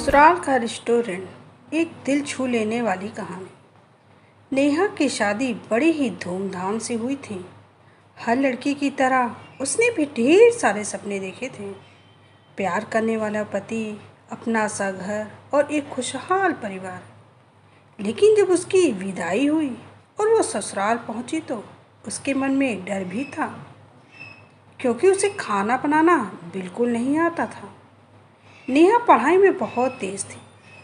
ससुराल का रेस्टोरेंट, एक दिल छू लेने वाली कहानी। नेहा की शादी बड़ी ही धूमधाम से हुई थी। हर लड़की की तरह उसने भी ढेर सारे सपने देखे थे। प्यार करने वाला पति, अपना सा घर और एक खुशहाल परिवार। लेकिन जब उसकी विदाई हुई और वो ससुराल पहुंची तो उसके मन में डर भी था, क्योंकि उसे खाना बनाना बिल्कुल नहीं आता था। नेहा पढ़ाई में बहुत तेज थी,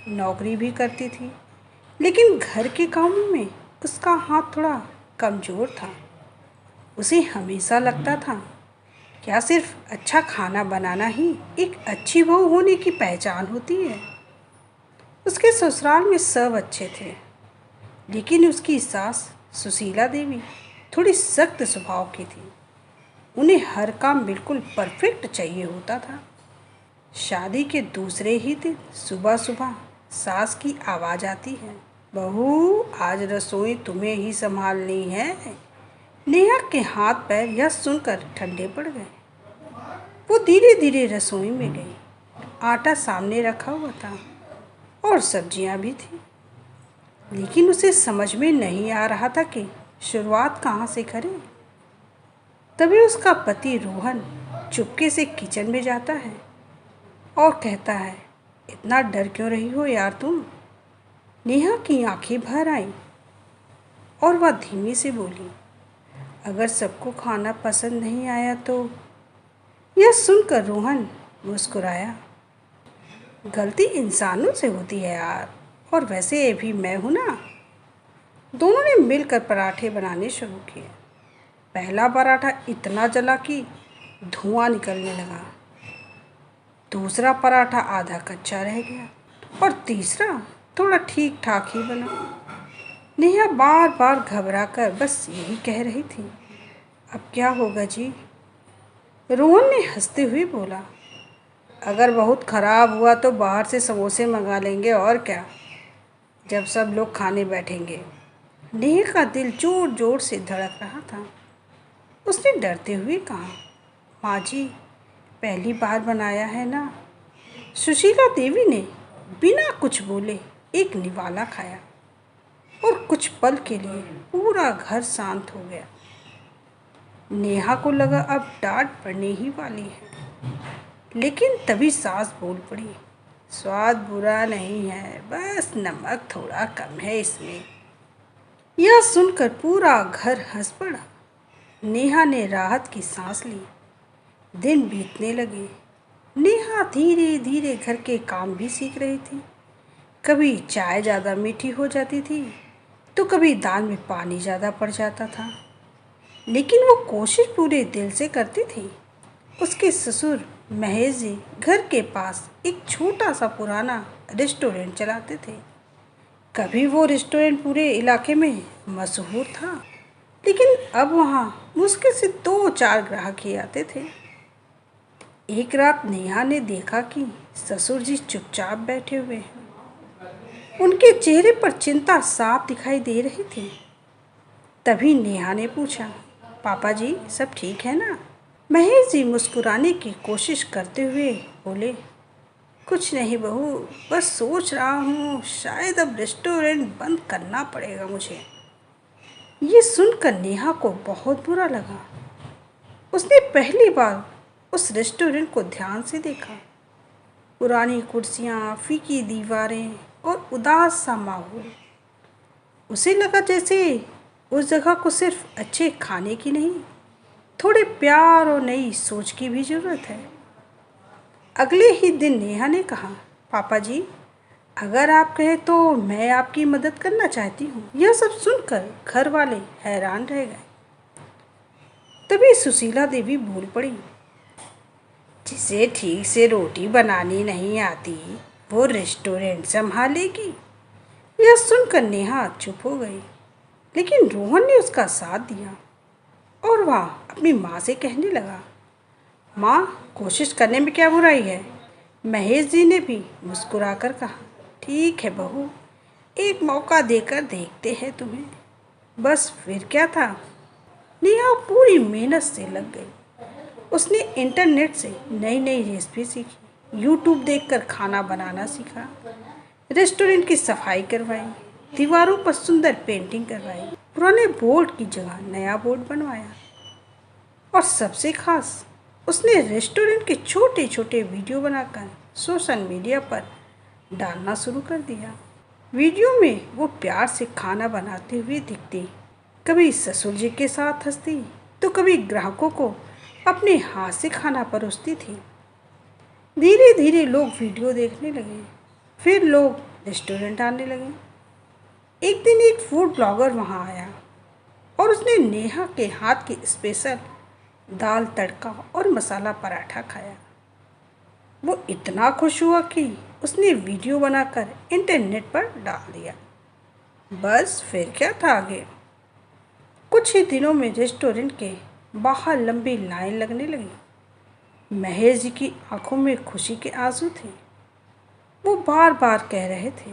नौकरी भी करती थी, लेकिन घर के कामों में उसका हाथ थोड़ा कमज़ोर था। उसे हमेशा लगता था, क्या सिर्फ अच्छा खाना बनाना ही एक अच्छी बहू होने की पहचान होती है। उसके ससुराल में सब अच्छे थे, लेकिन उसकी सास सुशीला देवी थोड़ी सख्त स्वभाव की थी। उन्हें हर काम बिल्कुल परफेक्ट चाहिए होता था। शादी के दूसरे ही दिन सुबह सुबह सास की आवाज़ आती है, बहू आज रसोई तुम्हें ही संभालनी है। नेहा के हाथ पैर यह सुनकर ठंडे पड़ गए। वो धीरे धीरे रसोई में गई। आटा सामने रखा हुआ था और सब्जियां भी थी, लेकिन उसे समझ में नहीं आ रहा था कि शुरुआत कहाँ से करें। तभी उसका पति रोहन चुपके से किचन में जाता है और कहता है, इतना डर क्यों रही हो यार तुम। नेहा की आंखें भर आईं और वह धीमे से बोली, अगर सबको खाना पसंद नहीं आया तो। यह सुनकर रोहन मुस्कुराया, गलती इंसानों से होती है यार, और वैसे भी मैं हूं ना। दोनों ने मिलकर पराठे बनाने शुरू किए। पहला पराठा इतना जला कि धुआं निकलने लगा, दूसरा पराठा आधा कच्चा रह गया और तीसरा थोड़ा ठीक ठाक ही बना। नेहा बार बार घबरा कर बस यही कह रही थी, अब क्या होगा जी। रोहन ने हंसते हुए बोला, अगर बहुत ख़राब हुआ तो बाहर से समोसे मंगा लेंगे और क्या, जब सब लोग खाने बैठेंगे। नेहा का दिल जोर जोर से धड़क रहा था। उसने डरते हुए कहा, माँ जी पहली बार बनाया है ना। सुशीला देवी ने बिना कुछ बोले एक निवाला खाया और कुछ पल के लिए पूरा घर शांत हो गया। नेहा को लगा अब डांट पड़ने ही वाली है, लेकिन तभी सास बोल पड़ी, स्वाद बुरा नहीं है, बस नमक थोड़ा कम है इसमें। यह सुनकर पूरा घर हंस पड़ा। नेहा ने राहत की सांस ली। दिन बीतने लगे। नेहा धीरे धीरे घर के काम भी सीख रही थी। कभी चाय ज़्यादा मीठी हो जाती थी तो कभी दाल में पानी ज़्यादा पड़ जाता था, लेकिन वो कोशिश पूरे दिल से करती थी। उसके ससुर महेश जी घर के पास एक छोटा सा पुराना रेस्टोरेंट चलाते थे। कभी वो रेस्टोरेंट पूरे इलाके में मशहूर था, लेकिन अब वहाँ मुश्किल से 2-4 ग्राहक ही आते थे। एक रात नेहा ने देखा कि ससुर जी चुपचाप बैठे हुए हैं। उनके चेहरे पर चिंता साफ दिखाई दे रही थी। तभी नेहा ने पूछा, पापा जी सब ठीक है ना। महेश जी मुस्कुराने की कोशिश करते हुए बोले, कुछ नहीं बहू, बस सोच रहा हूँ शायद अब रेस्टोरेंट बंद करना पड़ेगा मुझे। ये सुनकर नेहा को बहुत बुरा लगा। उसने पहली बार उस रेस्टोरेंट को ध्यान से देखा। पुरानी कुर्सियाँ, फीकी दीवारें और उदास सा माहौल। उसे लगा जैसे उस जगह को सिर्फ अच्छे खाने की नहीं, थोड़े प्यार और नई सोच की भी ज़रूरत है। अगले ही दिन नेहा ने कहा, पापा जी अगर आप कहें तो मैं आपकी मदद करना चाहती हूँ। यह सब सुनकर घर वाले हैरान रह गए। तभी सुशीला देवी बोल पड़ी, जिसे ठीक से रोटी बनानी नहीं आती वो रेस्टोरेंट संभालेगी। यह सुनकर नेहा चुप हो गई, लेकिन रोहन ने उसका साथ दिया और वह अपनी माँ से कहने लगा, माँ कोशिश करने में क्या बुराई है। महेश जी ने भी मुस्कुराकर कहा, ठीक है बहू, एक मौका देकर देखते हैं तुम्हें। बस फिर क्या था, नेहा पूरी मेहनत से लग गई। उसने इंटरनेट से नई नई रेसिपी सीखी, यूट्यूब देखकर खाना बनाना सीखा, रेस्टोरेंट की सफाई करवाई, दीवारों पर सुंदर पेंटिंग करवाई, पुराने बोर्ड की जगह नया बोर्ड बनवाया और सबसे खास उसने रेस्टोरेंट के छोटे छोटे वीडियो बनाकर सोशल मीडिया पर डालना शुरू कर दिया। वीडियो में वो प्यार से खाना बनाते हुए दिखती, कभी ससुर जी के साथ हंसती तो कभी ग्राहकों को अपने हाथ से खाना परोसती थी। धीरे धीरे लोग वीडियो देखने लगे, फिर लोग रेस्टोरेंट आने लगे। एक दिन एक फूड ब्लॉगर वहाँ आया और उसने नेहा के हाथ की स्पेशल दाल तड़का और मसाला पराठा खाया। वो इतना खुश हुआ कि उसने वीडियो बनाकर इंटरनेट पर डाल दिया। बस फिर क्या था आगे। कुछ ही दिनों में रेस्टोरेंट के बाहर लंबी लाइन लगने लगी। महेश जी की आंखों में खुशी के आंसू थे। वो बार बार कह रहे थे,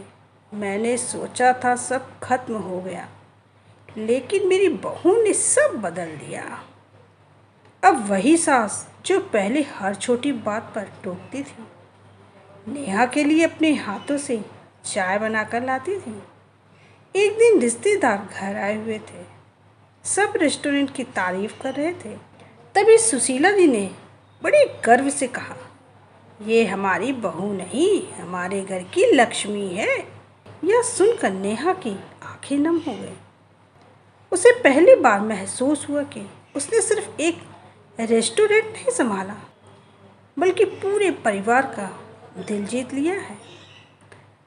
मैंने सोचा था सब खत्म हो गया, लेकिन मेरी बहू ने सब बदल दिया। अब वही सास जो पहले हर छोटी बात पर टोकती थी, नेहा के लिए अपने हाथों से चाय बनाकर लाती थी। एक दिन रिश्तेदार घर आए हुए थे, सब रेस्टोरेंट की तारीफ कर रहे थे। तभी सुशीला जी ने बड़े गर्व से कहा, ये हमारी बहू नहीं, हमारे घर की लक्ष्मी है। यह सुनकर नेहा की आंखें नम हो गई। उसे पहली बार महसूस हुआ कि उसने सिर्फ एक रेस्टोरेंट नहीं संभाला, बल्कि पूरे परिवार का दिल जीत लिया है।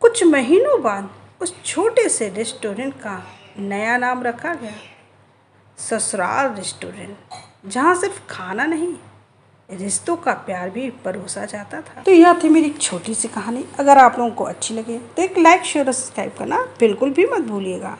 कुछ महीनों बाद उस छोटे से रेस्टोरेंट का नया नाम रखा गया, ससुराल रेस्टोरेंट, जहाँ सिर्फ खाना नहीं, रिश्तों का प्यार भी परोसा जाता था। तो यह थी मेरी एक छोटी सी कहानी। अगर आप लोगों को अच्छी लगे तो एक लाइक शेयर और सब्सक्राइब करना बिल्कुल भी मत भूलिएगा।